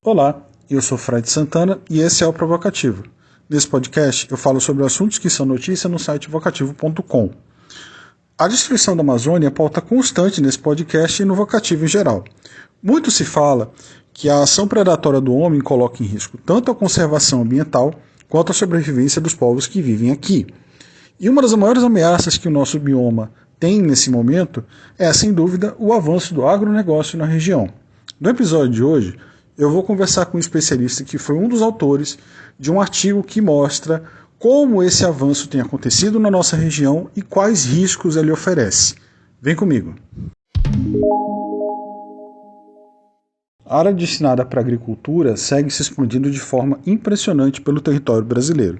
Olá, eu sou Fred Santana e esse é o Provocativo. Nesse podcast eu falo sobre assuntos que são notícia no site vocativo.com. A destruição da Amazônia é pauta constante nesse podcast e no Vocativo em geral. Muito se fala que a ação predatória do homem coloca em risco tanto a conservação ambiental quanto a sobrevivência dos povos que vivem aqui. E uma das maiores ameaças que o nosso bioma tem nesse momento é, sem dúvida, o avanço do agronegócio na região. No episódio de hoje, eu vou conversar com um especialista que foi um dos autores de um artigo que mostra como esse avanço tem acontecido na nossa região e quais riscos ele oferece. Vem comigo. A área destinada para a agricultura segue se expandindo de forma impressionante pelo território brasileiro.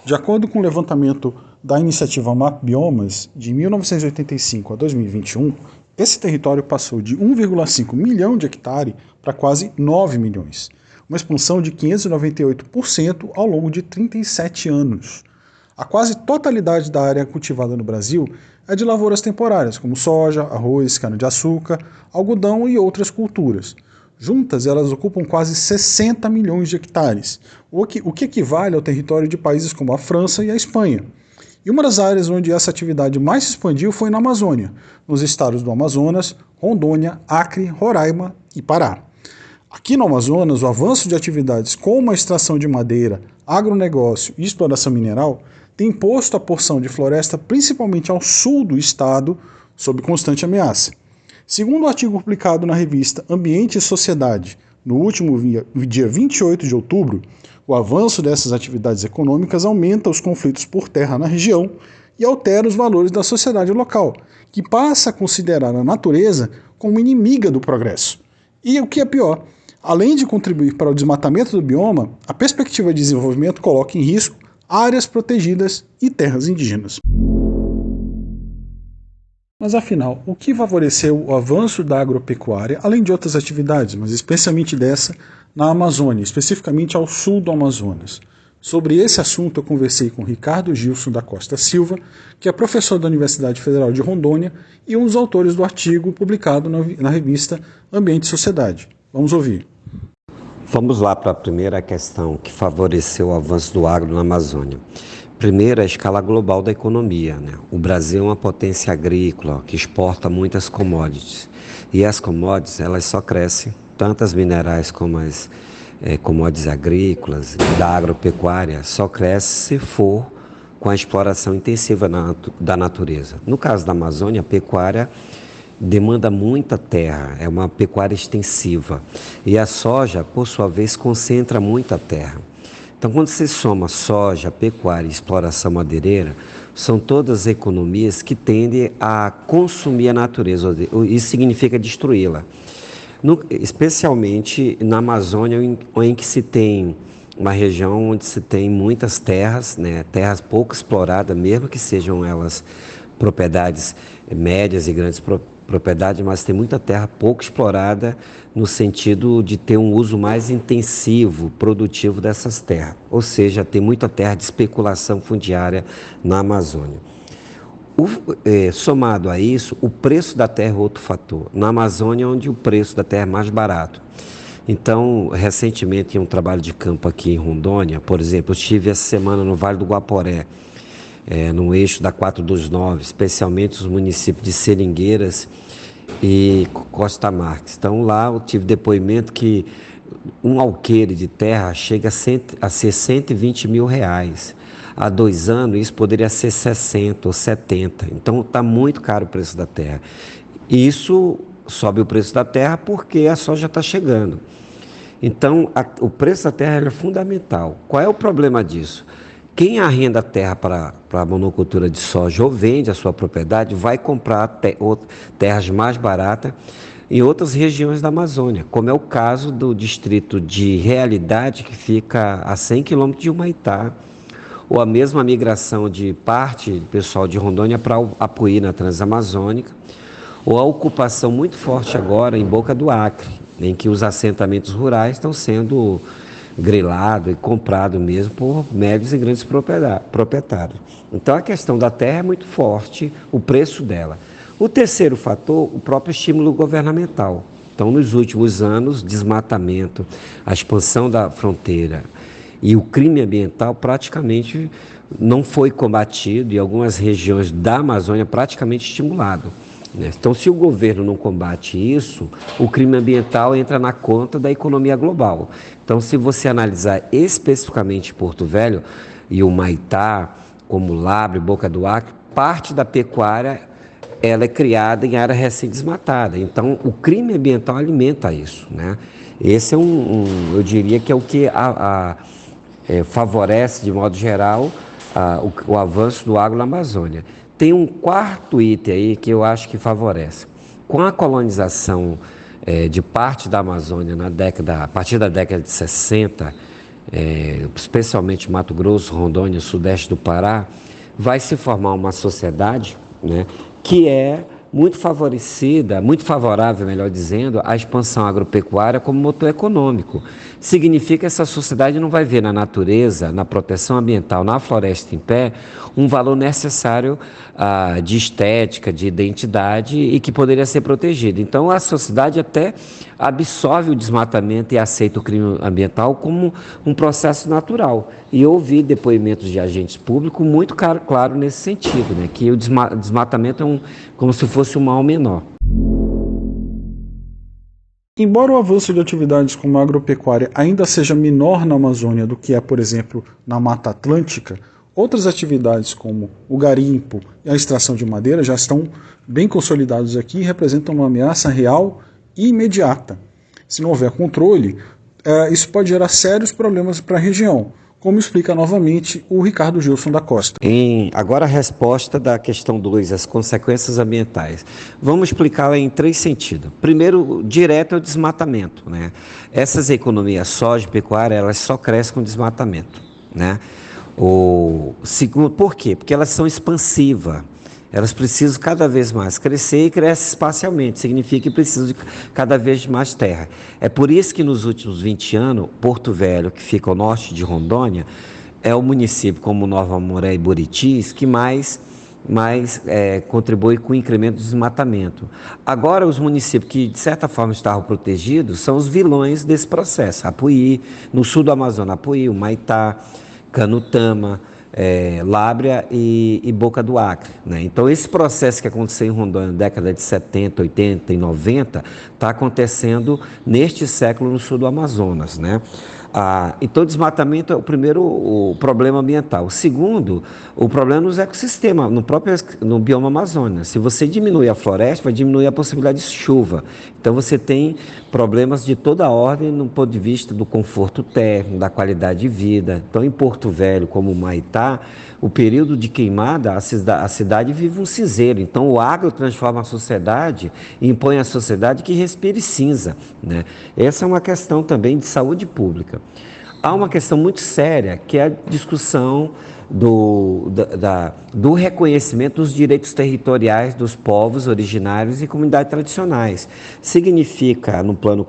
De acordo com o levantamento da iniciativa Map Biomas, de 1985 a 2021, esse território passou de 1,5 milhão de hectares para quase 9 milhões, uma expansão de 598% ao longo de 37 anos. A quase totalidade da área cultivada no Brasil é de lavouras temporárias, como soja, arroz, cana-de-açúcar, algodão e outras culturas. Juntas, elas ocupam quase 60 milhões de hectares, o que equivale ao território de países como a França e a Espanha. E uma das áreas onde essa atividade mais se expandiu foi na Amazônia, nos estados do Amazonas, Rondônia, Acre, Roraima e Pará. Aqui no Amazonas, o avanço de atividades como a extração de madeira, agronegócio e exploração mineral tem posto a porção de floresta principalmente ao sul do estado sob constante ameaça. Segundo o artigo publicado na revista Ambiente e Sociedade, no último dia 28 de outubro, o avanço dessas atividades econômicas aumenta os conflitos por terra na região e altera os valores da sociedade local, que passa a considerar a natureza como inimiga do progresso. E o que é pior, além de contribuir para o desmatamento do bioma, a perspectiva de desenvolvimento coloca em risco áreas protegidas e terras indígenas. Mas afinal, o que favoreceu o avanço da agropecuária, além de outras atividades, mas especialmente dessa, na Amazônia, especificamente ao sul do Amazonas? Sobre esse assunto eu conversei com Ricardo Gilson da Costa Silva, que é professor da Universidade Federal de Rondônia e um dos autores do artigo publicado na revista Ambiente e Sociedade. Vamos ouvir. Vamos lá para a primeira questão que favoreceu o avanço do agro na Amazônia. Primeiro, a escala global da economia, né? O Brasil é uma potência agrícola que exporta muitas commodities. E as commodities, elas só crescem, tanto as minerais como as commodities agrícolas, da agropecuária, só cresce se for com a exploração intensiva da natureza. No caso da Amazônia, a pecuária demanda muita terra, é uma pecuária extensiva. E a soja, por sua vez, concentra muita terra. Então, quando se soma soja, pecuária e exploração madeireira, são todas economias que tendem a consumir a natureza, isso significa destruí-la. Especialmente na Amazônia, em que se tem uma região onde se tem muitas terras, né, terras pouco exploradas, mesmo que sejam elas propriedades médias e grandes propriedades, mas tem muita terra pouco explorada no sentido de ter um uso mais intensivo, produtivo dessas terras. Ou seja, tem muita terra de especulação fundiária na Amazônia. Somado a isso, o preço da terra é outro fator. Na Amazônia, onde o preço da terra é mais barato. Então, recentemente, em um trabalho de campo aqui em Rondônia, por exemplo, eu estive essa semana no Vale do Guaporé, no eixo da 429, especialmente os municípios de Seringueiras e Costa Marques. Então lá eu tive depoimento que um alqueire de terra chega a ser 120 mil reais. Há 2 anos isso poderia ser 60 ou 70. Então está muito caro o preço da terra. E isso sobe o preço da terra porque a soja está chegando. Então o preço da terra é fundamental. Qual é o problema disso? Quem arrenda a terra para a monocultura de soja ou vende a sua propriedade vai comprar terras mais baratas em outras regiões da Amazônia, como é o caso do distrito de Realidade, que fica a 100 quilômetros de Humaitá, ou a mesma migração de parte do pessoal de Rondônia para Apuí, na Transamazônica, ou a ocupação muito forte agora em Boca do Acre, em que os assentamentos rurais estão sendo grilado e comprado mesmo por médios e grandes proprietários. Então a questão da terra é muito forte, o preço dela. O terceiro fator, o próprio estímulo governamental. Então, nos últimos anos, desmatamento, a expansão da fronteira e o crime ambiental praticamente não foi combatido, e algumas regiões da Amazônia praticamente estimulado, né? Então, se o governo não combate isso, o crime ambiental entra na conta da economia global. Então, se você analisar especificamente Porto Velho e o Humaitá, como Lábrea, Boca do Acre, parte da pecuária ela é criada em área recém-desmatada. Então, o crime ambiental alimenta isso, né? Esse é eu diria que é o que favorece, de modo geral, o avanço do agro na Amazônia. Tem um quarto item aí que eu acho que favorece. Com a colonização de parte da Amazônia a partir da década de 60, especialmente Mato Grosso, Rondônia, Sudeste do Pará, vai se formar uma sociedade, né, que é muito favorecida, muito favorável, melhor dizendo, à expansão agropecuária como motor econômico. Significa que essa sociedade não vai ver na natureza, na proteção ambiental, na floresta em pé, um valor necessário de estética, de identidade e que poderia ser protegido. Então, a sociedade até absorve o desmatamento e aceita o crime ambiental como um processo natural. E eu ouvi depoimentos de agentes públicos muito claro nesse sentido, né, que o desmatamento é como se fosse um mal menor. Embora o avanço de atividades como a agropecuária ainda seja menor na Amazônia do que é, por exemplo, na Mata Atlântica, outras atividades como o garimpo e a extração de madeira já estão bem consolidados aqui e representam uma ameaça real e imediata. Se não houver controle, isso pode gerar sérios problemas para a região, como explica novamente o Ricardo Gilson da Costa. Agora a resposta da questão 2, as consequências ambientais. Vamos explicá-la em 3 sentidos. Primeiro, direto é o desmatamento, né? Essas economias soja e pecuária, elas só crescem com desmatamento, né? Segundo, por quê? Porque elas são expansivas. Elas precisam cada vez mais crescer e crescem espacialmente, significa que precisam de cada vez mais terra. É por isso que nos últimos 20 anos, Porto Velho, que fica ao norte de Rondônia, é o município como Nova Amoré e Buritis que mais contribui com o incremento do desmatamento. Agora, os municípios que, de certa forma, estavam protegidos são os vilões desse processo. Apuí, no sul do Amazonas, Apuí, Humaitá, Canutama, Lábrea e Boca do Acre, né? Então, esse processo que aconteceu em Rondônia na década de 70, 80 e 90 está acontecendo neste século no sul do Amazonas, né? Então, o desmatamento é o problema ambiental. O segundo, o problema nos ecossistemas, no bioma Amazônia. Se você diminuir a floresta, vai diminuir a possibilidade de chuva. Então, você tem problemas de toda a ordem no ponto de vista do conforto térmico, da qualidade de vida. Então, em Porto Velho, como Humaitá, o período de queimada, a cidade vive um cinzeiro. Então, o agro transforma a sociedade e impõe à sociedade que respire cinza, né? Essa é uma questão também de saúde pública. Há uma questão muito séria, que é a discussão do reconhecimento dos direitos territoriais dos povos originários e comunidades tradicionais. Significa, no plano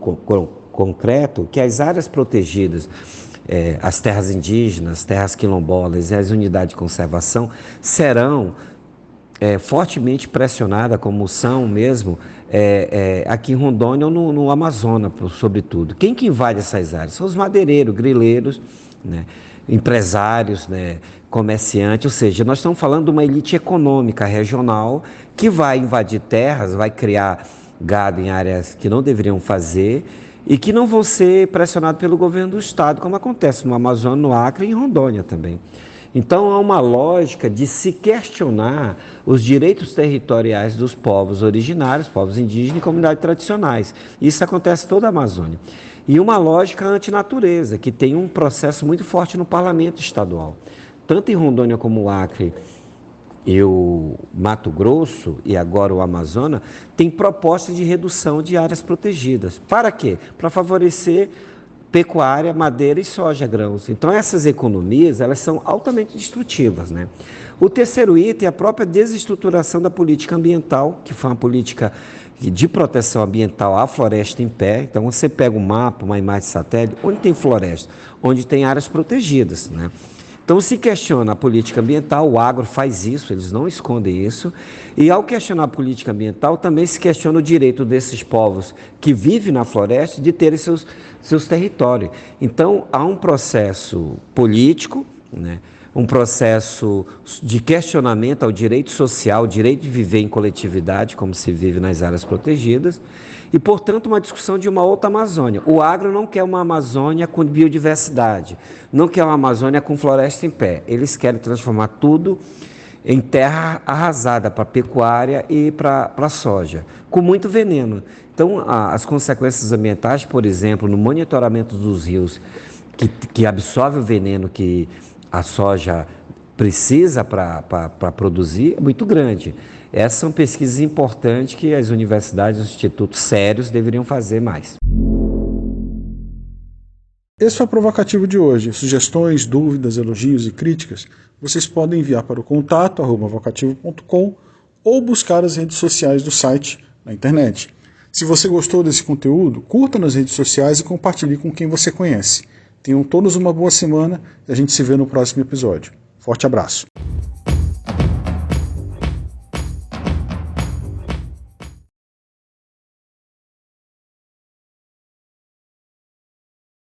concreto, que as áreas protegidas, as terras indígenas, terras quilombolas e as unidades de conservação serão fortemente pressionada, como são mesmo aqui em Rondônia ou no Amazonas, sobretudo. Quem que invade essas áreas? São os madeireiros, grileiros, né, empresários, né, comerciantes, ou seja, nós estamos falando de uma elite econômica regional que vai invadir terras, vai criar gado em áreas que não deveriam fazer e que não vão ser pressionados pelo governo do estado, como acontece no Amazonas, no Acre e em Rondônia também. Então, há uma lógica de se questionar os direitos territoriais dos povos originários, povos indígenas e comunidades tradicionais. Isso acontece em toda a Amazônia. E uma lógica antinatureza, que tem um processo muito forte no parlamento estadual. Tanto em Rondônia como o Acre e o Mato Grosso e agora o Amazonas, tem propostas de redução de áreas protegidas. Para quê? Para favorecer pecuária, madeira e soja, grãos. Então, essas economias, elas são altamente destrutivas, né? O terceiro item é a própria desestruturação da política ambiental, que foi uma política de proteção ambiental à floresta em pé. Então, você pega um mapa, uma imagem de satélite, onde tem floresta? Onde tem áreas protegidas, né? Então se questiona a política ambiental, o agro faz isso, eles não escondem isso, e ao questionar a política ambiental também se questiona o direito desses povos que vivem na floresta de terem seus territórios. Então há um processo político, né? Um processo de questionamento ao direito social, o direito de viver em coletividade, como se vive nas áreas protegidas, e, portanto, uma discussão de uma outra Amazônia. O agro não quer uma Amazônia com biodiversidade, não quer uma Amazônia com floresta em pé. Eles querem transformar tudo em terra arrasada para pecuária e para soja, com muito veneno. Então, as consequências ambientais, por exemplo, no monitoramento dos rios, que absorve o veneno que a soja precisa para produzir, é muito grande. Essas são pesquisas importantes que as universidades e os institutos sérios deveriam fazer mais. Esse foi o Provocativo de hoje. Sugestões, dúvidas, elogios e críticas, vocês podem enviar para o contato@vocativo.com ou buscar as redes sociais do site na internet. Se você gostou desse conteúdo, curta nas redes sociais e compartilhe com quem você conhece. Tenham todos uma boa semana e a gente se vê no próximo episódio. Forte abraço.